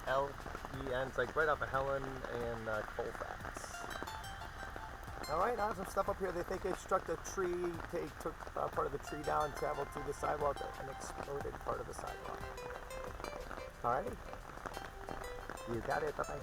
Helen. It's like right off of Helen and Colfax. All right, I have some stuff up here. They think it struck the tree, took part of the tree down, traveled through the sidewalk, and exploded part of the sidewalk. All righty. You got it. Bye-bye.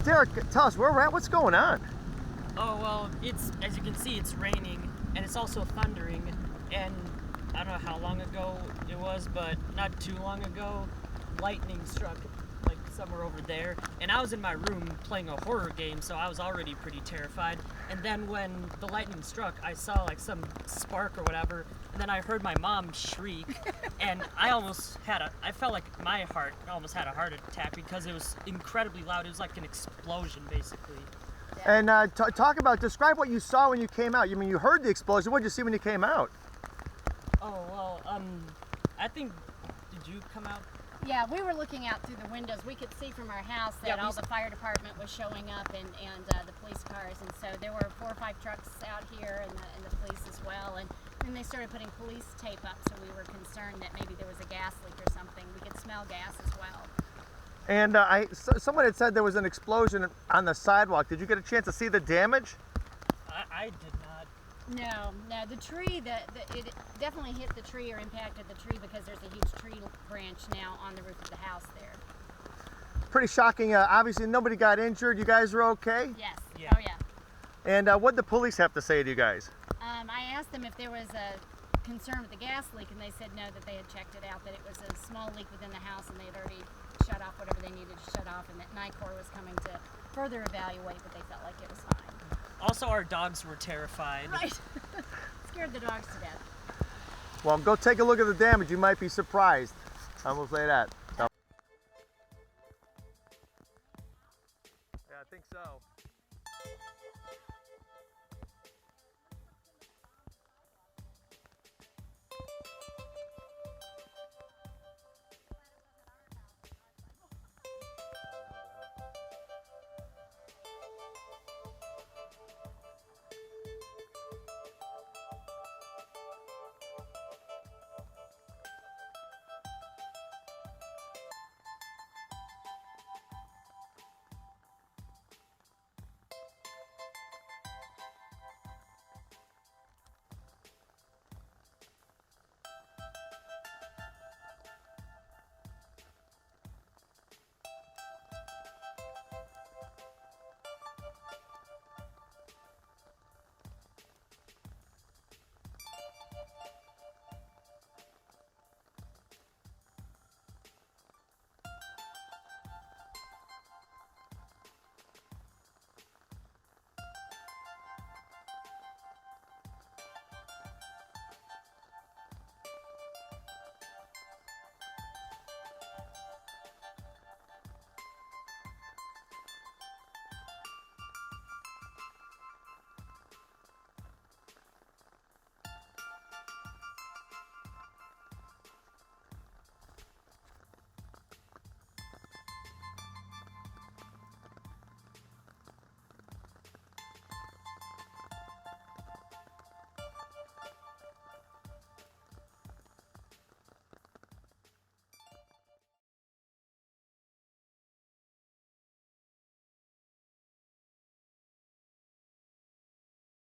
Derek, tell us where we're at. What's going on? Oh, well, it's, as you can see, it's raining, and it's also thundering, and I don't know how long ago it was, but not too long ago, lightning struck, like, somewhere over there, and I was in my room playing a horror game, so I was already pretty terrified, and then when the lightning struck, I saw, like, some spark or whatever, and then I heard my mom shriek, and I felt like my heart almost had a heart attack because it was incredibly loud. It was like an explosion, basically. And describe what you saw when you came out. You mean you heard the explosion? What did you see when you came out? Oh, well, I think did you come out? Yeah, we were looking out through the windows. We could see from our house that all the fire department was showing up and the police cars. And so there were 4 or 5 trucks out here and the police as well. And then they started putting police tape up, so we were concerned that maybe there was a gas leak or something. We could smell gas as well. And someone had said there was an explosion on the sidewalk. Did you get a chance to see the damage? I did not. No, the tree, it definitely hit the tree or impacted the tree because there's a huge tree branch now on the roof of the house there. Pretty shocking. Obviously, nobody got injured. You guys were okay? Yes. Yeah. Oh, yeah. And what did the police have to say to you guys? I asked them if there was a concern with the gas leak, and they said no, that they had checked it out, that it was a small leak within the house, and they had already shut off whatever they needed to shut off, and that NICOR was coming to further evaluate, but they felt like it was fine. Also, our dogs were terrified. Right. Scared the dogs to death. Well, go take a look at the damage. You might be surprised. I will say that. So. Yeah, I think so.